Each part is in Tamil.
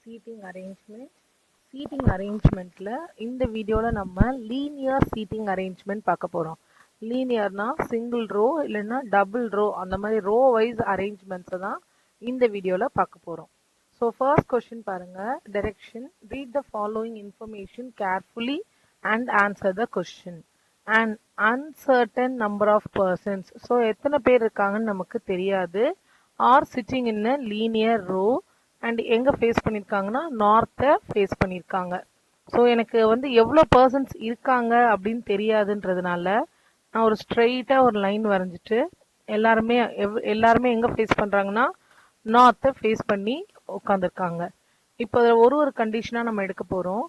Seating arrangement. சீட்டிங் அரேஞ்ச்மெண்ட்ல இந்த வீடியோல நம்ம லீனியர் சீட்டிங் அரேஞ்ச்மெண்ட் பார்க்க போறோம். லீனியர்னா சிங்கிள் ரோ இல்லைன்னா டபுள் ரோ, அந்த மாதிரி ரோ வைஸ் அரேஞ்ச்மெண்ட்ஸை தான் இந்த வீடியோல பார்க்க போறோம். ஸோ ஃபர்ஸ்ட் கொஸ்டின் பாருங்க. Direction: read the following information carefully and answer the question. And uncertain number of persons, so எத்தனை பேர் இருக்காங்கன்னு நமக்கு தெரியாது, are sitting in a linear row and எங்க ஃபேஸ் பண்ணியிருக்காங்கன்னா நார்த்தை ஃபேஸ் பண்ணியிருக்காங்க. ஸோ எனக்கு எவ்வளோ பர்சன்ஸ் இருக்காங்க அப்படின்னு தெரியாதுன்றதுனால நான் ஒரு ஸ்ட்ரெயிட்டாக ஒரு லைன் வரைஞ்சிட்டு எல்லாருமே எங்கே ஃபேஸ் பண்ணுறாங்கன்னா நார்த்தை ஃபேஸ் பண்ணி உட்காந்துருக்காங்க. இப்போ ஒரு கண்டிஷனாக நம்ம எடுக்க போகிறோம்.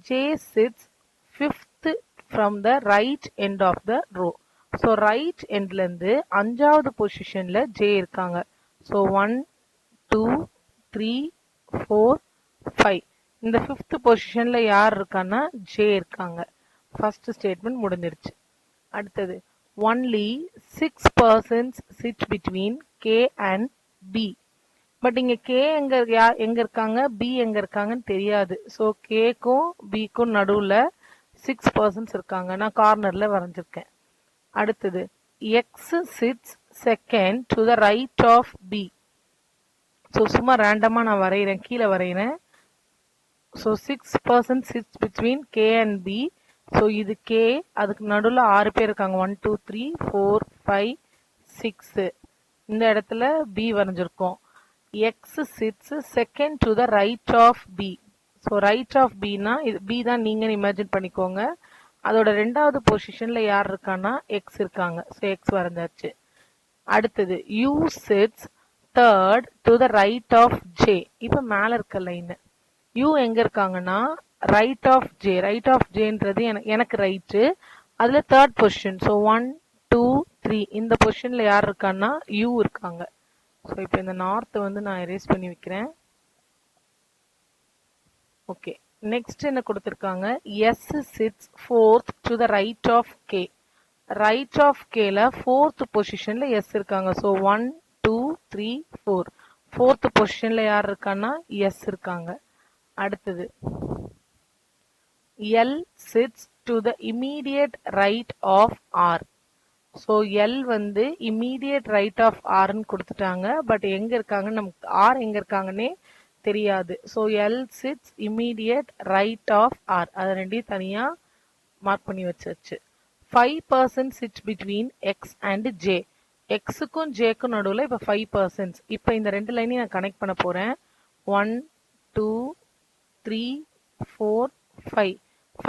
J sits fifth from the right end of the row. So right எண்ட்லேருந்து 5வது பொசிஷனில் ஜே இருக்காங்க. ஸோ 1 2 3 4 5. இந்த 5th பொசிஷன்ல யார் இருக்கான்னா ஜே இருக்காங்க. ஃபர்ஸ்ட் ஸ்டேட்மெண்ட் முடிஞ்சிருச்சு. அடுத்தது, only 6 persons sit between K and B. But இங்க கே எங்க இருக்காங்க, பி எங்க இருக்காங்கன்னு தெரியாது. ஸோ கேக்கும் பிக்கும் நடுவுல 6 persons இருக்காங்க. நான் கார்னர்ல வரைஞ்சிருக்கேன். அடுத்தது, X sits second to the right of B. So சும்மா ரேண்டமாக நான் வரைகிறேன், கீழே வரைகிறேன். So 6 persons sits between K and B. So இது K, அதுக்கு நடுவில் 6 பேர் இருக்காங்க. 1 2 3 4 5 6. இந்த இடத்துல B வரைஞ்சிருக்கோம். X sits second to the right of B. So right of பின்னா இது பி தான் நீங்கள் இமேஜின் பண்ணிக்கோங்க. அதோட 2வது பொசிஷனில் யார் இருக்கான்னா எக்ஸ் இருக்காங்க. ஸோ எக்ஸ் வரைஞ்சாச்சு. அடுத்தது, U sits third to the right of J. இப்போ மேலே இருக்க லைன் யூ எங்க இருக்காங்கன்னா right of J. Right of ஜேன்றது எனக்கு ரைட்டு, அதில் 3rd பொசிஷன். ஸோ 1 2 3 இந்த பொசிஷனில் யார் இருக்கான்னா யூ இருக்காங்க. ஸோ இப்போ இந்த நார்த்தை நான் எரேஸ் பண்ணி வைக்கிறேன். ஓகே, நெக்ஸ்ட் என்ன கொடுத்துருக்காங்க, S sits fourth to the right of K. Right of கேல 4th பொசிஷன்ல எஸ் இருக்காங்க. ஸோ 1 2 3 4. 4th பொசிஷன்ல யார் இருக்கான்னா எஸ் இருக்காங்க. அடுத்தது, L sits to the immediate right of R. So L immediate right of ஆர்ன்னு கொடுத்துட்டாங்க. பட் எங்க இருக்காங்கன்னு நமக்கு ஆர் எங்க இருக்காங்கன்னே தெரியாது. So L sits immediate right of R, அதை ரெண்டையும் தனியா மார்க் பண்ணி வச்சாச்சு. 5 persons sit between X and J. எக்ஸுக்கும் ஜேக்கும் நடுவில் இப்போ 5 persons. இப்போ இந்த 2 லைனையும் நான் கனெக்ட் பண்ண போறேன். 1 2 3 4 5.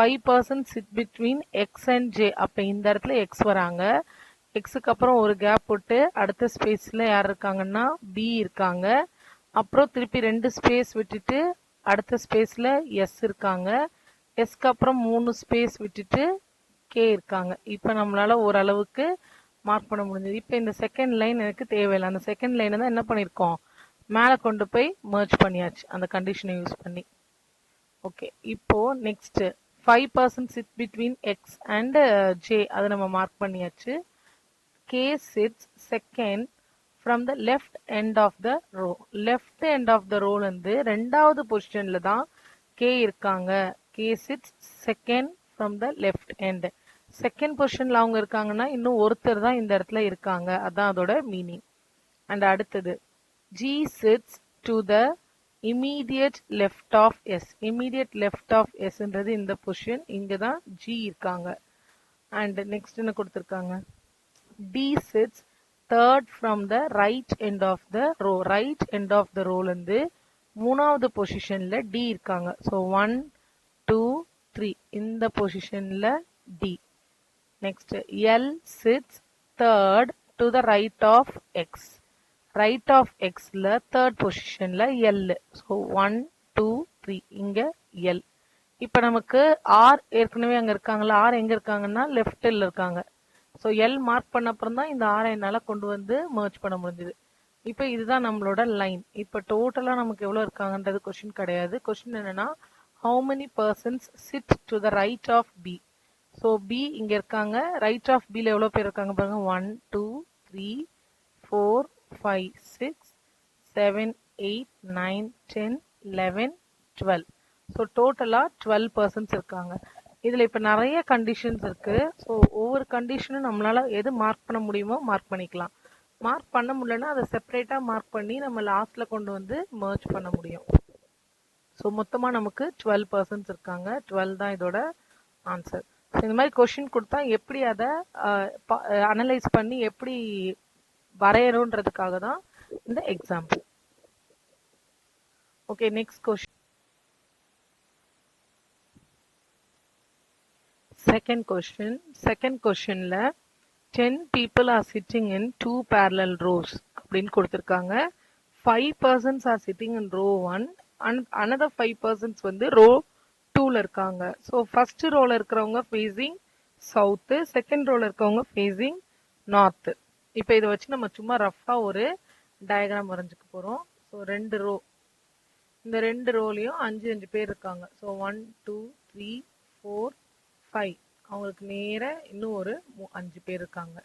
5 persons sit between X and J. அப்போ இந்த இடத்துல எக்ஸ் வராங்க. எக்ஸுக்கு அப்புறம் ஒரு கேப் போட்டு அடுத்த ஸ்பேஸ்ல யார் இருக்காங்கன்னா பி இருக்காங்க. அப்புறம் திருப்பி 2 ஸ்பேஸ் விட்டுட்டு அடுத்த ஸ்பேஸ்ல எஸ் இருக்காங்க. எஸ்க்கு அப்புறம் 3 ஸ்பேஸ் விட்டுட்டு கே இருக்காங்க. இப்போ நம்மளால ஓரளவுக்கு மார்க் பண்ண முடிஞ்சது. இப்போ இந்த செகண்ட் லைன் எனக்கு தேவையில்லை. அந்த செகண்ட் லைனை தான் என்ன பண்ணியிருக்கோம், மேலே கொண்டு போய் மர்ஜ் பண்ணியாச்சு அந்த கண்டிஷனை யூஸ் பண்ணி. ஓகே, இப்போ next 5 persons sit between X and J, அதை நம்ம மார்க் பண்ணியாச்சு. K sits second from the left end of the row. Left end of the ரோல 2வது பொசிஷன்ல தான் கே இருக்காங்க. K sits second from the left end. Second பொசிஷன்ல அவங்க இருக்காங்கன்னா இன்னும் ஒருத்தர் தான் இந்த இடத்துல இருக்காங்க, அதான் அதோட மீனிங். அண்ட் அடுத்தது, G sits to the immediate left of S. Immediate left of எஸ்ன்றது இந்த பொசிஷன், இங்க தான் ஜி இருக்காங்க. அண்ட் நெக்ஸ்ட் என்ன கொடுத்துருக்காங்க, T sits third from the right end of the row. Right end of the ரோல 3வது பொசிஷன்ல டி இருக்காங்க. ஸோ 1 2 3 இந்த பொசிஷன்ல T. Next, L sits third to the right of X. Right of எக்ஸ்ல 3rd பொசிஷன்ல எல். ஸோ 1 2 3 இங்க எல். இப்போ நமக்கு ஆர் ஏற்கனவே அங்க இருக்காங்களா, ஆர் எங்க இருக்காங்கன்னா லெஃப்ட்ல இருக்காங்க. ஸோ எல் மார்க் பண்ண அப்புறம் தான் இந்த ஆரை என்னால் கொண்டு மர்ஜ் பண்ண முடிஞ்சுது. இப்போ இதுதான் நம்மளோட லைன். இப்போ டோட்டலாக நமக்கு எவ்வளோ இருக்காங்கன்றது கொஸ்டின் கிடையாது. கொஸ்டின் என்னன்னா, how many persons sit to the right of B. So B இங்கே இருக்காங்க. ரைட் ஆஃப் பியில் எவ்வளோ பேர் இருக்காங்க பாருங்க, 1 2 3 4 5 6 7 8 9 10 11 12. ஸோ டோட்டலா 12 பர்சன்ஸ் இருக்காங்க. இதுல இப்ப நிறைய கண்டிஷன்ஸ் இருக்கு. ஸோ ஒவ்வொரு கண்டிஷனும் நம்மளால எது மார்க் பண்ண முடியுமோ மார்க் பண்ணிக்கலாம். மார்க் பண்ண முடியலன்னா அதை செப்பரேட்டா மார்க் பண்ணி நம்ம லாஸ்ட்ல கொண்டு வந்து மர்ஜ் பண்ண முடியும். ஸோ மொத்தமா நமக்கு 12 பர்சன்ஸ் இருக்காங்க. 12 தான் இதோட ஆன்சர். இந்த மாதிரி கொஸ்டின் கொடுத்தா எப்படி அதை அனலைஸ் பண்ணி எப்படி வரையறோன்றதுக்காக தான் இந்த example. Okay, next question. Second கொஸ்டின்ல 10 people are sitting in 2 parallel rows அப்படின்னு கொடுத்திருக்காங்க. 5 persons are sitting in row 1 and another 5 persons வந்து row 2ல இருக்காங்க. ஸோ ஃபர்ஸ்ட் ரோல இருக்கிறவங்க ஃபேஸிங் சவுத்து, செகண்ட் ரோல இருக்கவங்க ஃபேஸிங் நார்த்து. இப்போ இதை வச்சு நம்ம சும்மா ரஃபா ஒரு டயக்ராம் வரைஞ்சுக்க போறோம். ஸோ 2 ரோ, இந்த 2 ரோலையும் 5 பேர் இருக்காங்க. ஸோ 1 2 3 4 5, அவங்களுக்கு நேர இன்னும் ஒரு 5 பேர் இருக்காங்க.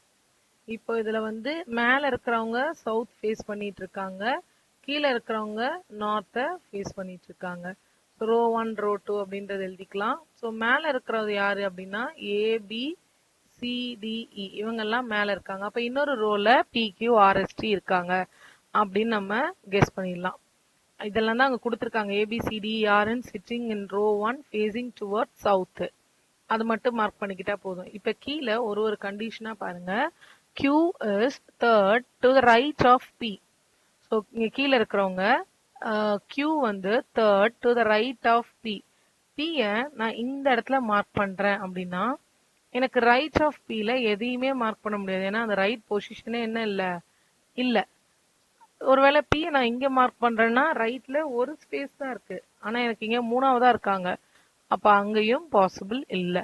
இப்போ இதுல வந்து மேல இருக்கிறவங்க சவுத் ஃபேஸ் பண்ணிட்டு இருக்காங்க, கீழே இருக்கிறவங்க நார்த்தை ஃபேஸ் பண்ணிட்டு இருக்காங்க. ரோ 1 ரோ 2 அப்படின்றது எழுதிக்கலாம். ஸோ மேல இருக்கிறது யாரு அப்படின்னா ABCDE, இவங்க எல்லாம் மேல இருக்காங்க. அப்ப இன்னொரு ரோல PQRST இருக்காங்க அப்படின்னு நம்ம கெஸ் பண்ணிடலாம். இதெல்லாம் தான் அங்க கொடுத்துருக்காங்க. ABCDERN sitting in row 1 facing toward south. அது மட்டும் மார்க் பண்ணிக்கிட்டா போதும். இப்ப கீழே ஒரு கண்டிஷனா பாருங்க. Q is third to the right of P. So இங்க கீழே இருக்கிறவங்க Q வந்து third to the right of P. P-ய நான் இந்த இடத்துல மார்க் பண்றேன் அப்படின்னா எனக்கு ரைட் ஆஃப் P-ல எதையுமே மார்க் பண்ண முடியாது. ஏன்னா அந்த ரைட் பொசிஷனே என்ன இல்ல. ஒருவேளை P-ய நான் இங்க மார்க் பண்றேன்னா ரைட்ல ஒரு ஸ்பேஸ் தான் இருக்கு, ஆனா எனக்கு இங்க 3ஆவதா இருக்காங்க. அப்ப அங்கேயும் பாசிபிள் இல்ல.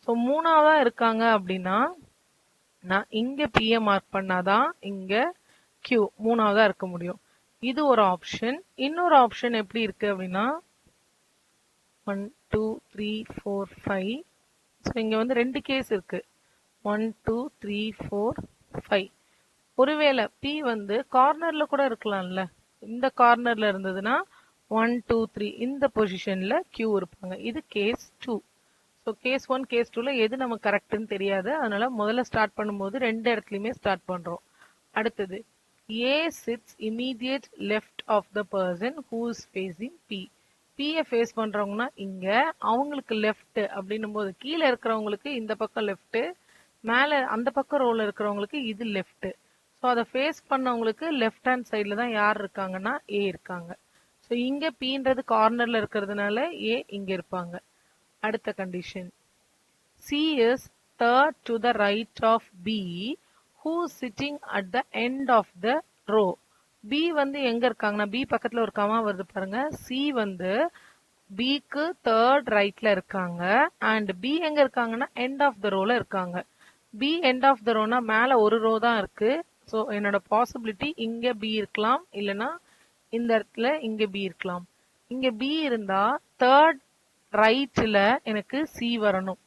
ஸோ 3ஆவதா இருக்காங்க அப்படின்னா நான் இங்க P-ய மார்க் பண்ணாதான் இங்க Q 3ஆவதா இருக்க முடியும். இது ஒரு ஆப்ஷன். இன்னொரு ஆப்ஷன் எப்படி இருக்கு அப்படின்னா 1 2 3 4 5. ஸோ இங்க வந்து 2 கேஸ் இருக்கு. 1 2 3 4 5. ஒருவேளை P வந்து கார்னர்ல கூட இருக்கலாம்ல. இந்த கார்னர்ல இருந்ததுன்னா 1 2 3 இந்த பொசிஷன்ல Q இருப்பாங்க. இது கேஸ் 2. ஸோ கேஸ் 1 கேஸ் 2ல எது நமக்கு கரெக்ட்னு தெரியாது. அதனால முதல்ல ஸ்டார்ட் பண்ணும்போது 2 இடத்துலயுமே ஸ்டார்ட் பண்றோம். அடுத்தது A sits immediate left of the person who is facing P. P-ய ஃபேஸ் பண்றவங்கன்னா இங்க, அவங்களுக்கு லெஃப்ட் அப்படின்னும் போது கீழே இருக்கிறவங்களுக்கு இந்த பக்கம் லெஃப்ட், மேல அந்த பக்கம் ரோல இருக்கிறவங்களுக்கு இது லெஃப்ட். ஸோ அதை ஃபேஸ் பண்ணவங்களுக்கு லெஃப்ட் ஹேண்ட் சைட்ல தான் யார் இருக்காங்கன்னா A இருக்காங்க. ஸோ இங்க Pன்றது கார்னர்ல இருக்கிறதுனால A இங்க இருப்பாங்க. அடுத்த condition, C is third to the right of B who is sitting at the end of the row. B வந்து எங்க இருக்காங்கன்னா B பக்கத்துல ஒரு கமா வருது பாருங்க. C வந்து Bக்கு தேர்ட் ரைட்ல இருக்காங்க அண்ட் B எங்க இருக்காங்கன்னா எண்ட் ஆஃப் த ரோல இருக்காங்க. B எண்ட் ஆஃப் த ரோனா மேல ஒரு ரோ தான் இருக்கு. ஸோ என்னோட பாசிபிலிட்டி இங்க B இருக்கலாம், இல்லைன்னா இந்த இடத்துல இங்க B இருக்கலாம். இங்க B இருந்தா தேர்ட் ரைட்ல எனக்கு C வரணும்.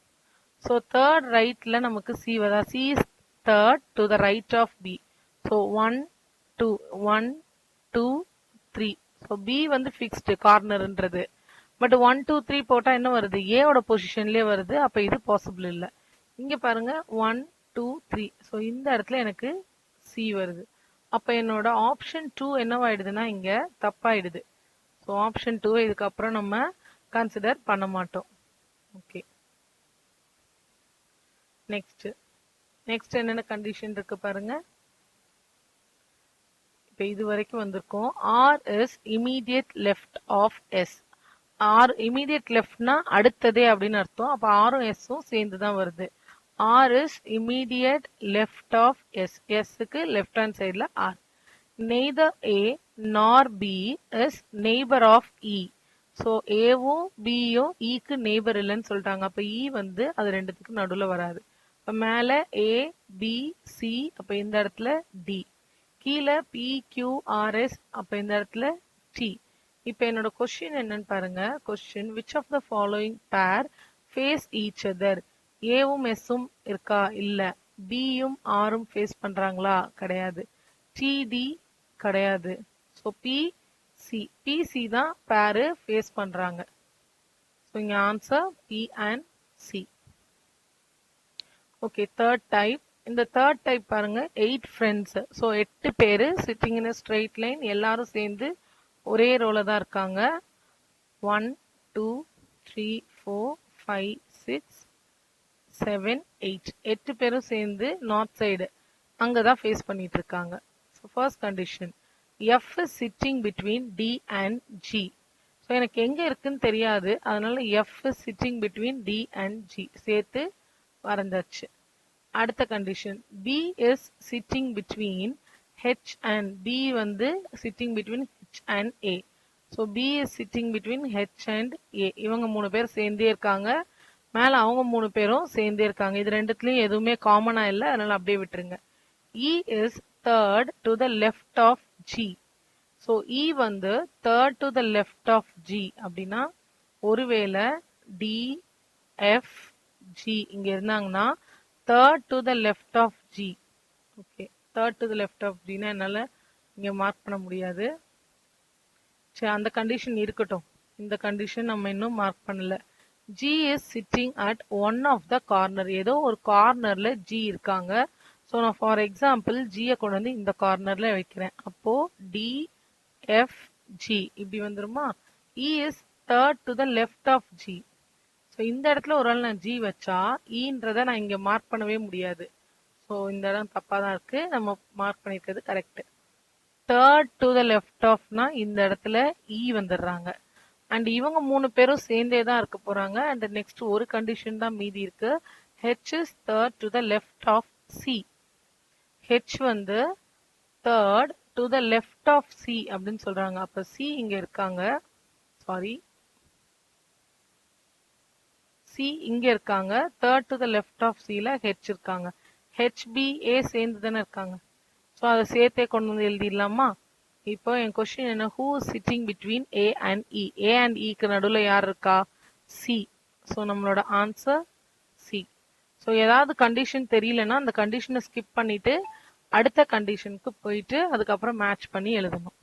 ஸோ தேர்ட் ரைட்ல நமக்கு C வரா. C is third to the right of B. So 1 2 1 2 3. So B வந்து ஃபிக்ஸ்டு கார்னர்ன்றது. பட் 1 2 3 போட்டா என்ன வருது? ஏவோட பொசிஷன்லயே வருது. அப்ப இது பாசிபிள் இல்ல. இங்க பாருங்க 1 2 3. ஸோ இந்த இடத்துல எனக்கு C வருது. அப்ப என்னோட ஆப்ஷன் 2 என்னவாயிடுதுன்னா இங்க தப்பாயிடுது. ஸோ ஆப்ஷன் 2 இதுக்கப்புறம் நம்ம கன்சிடர் பண்ண மாட்டோம். ஓகே, நெக்ஸ்ட் என்னென்ன கண்டிஷன் இருக்கு பாருங்க. இப்ப இது வரைக்கும் வந்திருக்கோம். R is immediate left of S. R immediate leftனா அடுத்ததே அப்படின்னு அர்த்தம். அப்ப Rம் Sம் சேர்ந்துதான் வருது. R is immediate left of S. Sக்கு லெஃப்ட் ஹேண்ட் சைட்ல R. Neither A nor B is neighbor of E. So ஏவும் பியும் ஈக்கு நெய்பர் இல்லைன்னு சொல்லிட்டாங்க. அப்ப இ வந்து அது ரெண்டுத்துக்கு நடுவுல வராது. இப்ப மேல ஏ பி சி, அப்ப இந்த இடத்துல டி. கீழே பி கியூ ஆர் எஸ், அப்ப இந்த இடத்துல டி. இப்ப என்னோட கொஸ்டின் என்னன்னு பாருங்க. Question, which of the following pair face each other? ஏவும் எஸ்ஸும் இருக்கா? இல்ல. பியும் ஆரும் ஃபேஸ் பண்றாங்களா? கிடையாது. டிடி கிடையாது. So B C. பிசி தான் பேரு ஃபேஸ் பண்றாங்க. ஸோ இங்க answer B and C. Okay, third type. இந்த தேர்ட் டைப் பாருங்க, 8 ஃப்ரெண்ட்ஸ். ஸோ 8 பேரு சிட்டிங் இன் ஸ்ட்ரெயிட் லைன், எல்லாரும் சேர்ந்து ஒரே ரோல தான் இருக்காங்க. 1 2 3 4 5 6 7 8. 8 பேரும் சேர்ந்து நார்த் சைடு அங்கதான் ஃபேஸ் பண்ணிட்டு இருக்காங்க. So first condition, F is sitting between T and G. So எனக்கு எங்க இருக்குன்னு தெரியாது, அதனால F is sitting between T and G சேர்த்து வரைஞ்சாச்சு. அடுத்த condition, B is sitting between H and B வந்து sitting between H and A. So B is sitting between H and A. இவங்க 3 பேர் சேர்ந்தே இருக்காங்க, மேல அவங்க 3 பேரும் சேர்ந்தே இருக்காங்க. இது ரெண்டுத்துலயும் எதுவுமே காமனா இல்லை, அதனால அப்படியே விட்டுருங்க. E is third to the left of G. So E வந்து third to the left of G அப்படின்னா ஒருவேளை டி எஃப் ஜி இங்க இருந்தாங்கன்னா third to the left of G. Okay, third to the left of ஜினா என்னால இங்க மார்க் பண்ண முடியாது. சரி, அந்த கண்டிஷன் இருக்கட்டும். இந்த கண்டிஷன் நம்ம இன்னும் மார்க் பண்ணல. G is sitting at one of the corner. ஏதோ ஒரு கார்னர்ல ஜி இருக்காங்க. ஸோ நான் ஃபார் எக்ஸாம்பிள் ஜியை கொண்டு வந்து இந்த கார்னர்ல வைக்கிறேன். அப்போ டி எஃப் ஜி இப்படி வந்துருமா? E is third to the left of G. So இந்த இடத்துல ஒரு ஆள் நான் ஜி வச்சா ஈன்றதை நான் இங்க மார்க் பண்ணவே முடியாது. ஸோ இந்த இடம் தப்பா தான் இருக்கு, நம்ம மார்க் பண்ணிருக்கிறது correct. Third to the left ஆஃப்னா இந்த இடத்துல இ வந்துடுறாங்க. அண்ட் இவங்க 3 பேரும் சேர்ந்தே தான் இருக்க போறாங்க. அண்ட் நெக்ஸ்ட் ஒரு கண்டிஷன் தான் மீதி இருக்கு. H is third to the left of C. H வந்து third to the left of C அப்படின்னு சொல்றாங்க. அப்ப சி இங்க இருக்காங்க, சாரி சி இங்க இருக்காங்க. Third to the left of சில ஹெச் இருக்காங்க. ஹெச் பி ஏ சேர்ந்து தானே இருக்காங்க. ஸோ அதை சேர்த்தே கொண்டு வந்து எழுதிடலாமா? இப்போ என் கொஸ்டின் என்ன, who sitting between A and E. A and இக்கு நடுவில் யார் இருக்கா? சி. ஸோ நம்மளோட ஆன்சர் சி. ஸோ ஏதாவது கண்டிஷன் தெரியலன்னா அந்த கண்டிஷனை ஸ்கிப் பண்ணிட்டு அடுத்த கண்டிஷனுக்கு போயிட்டு அதுக்கப்புறம் மேட்ச் பண்ணி எழுதணும்.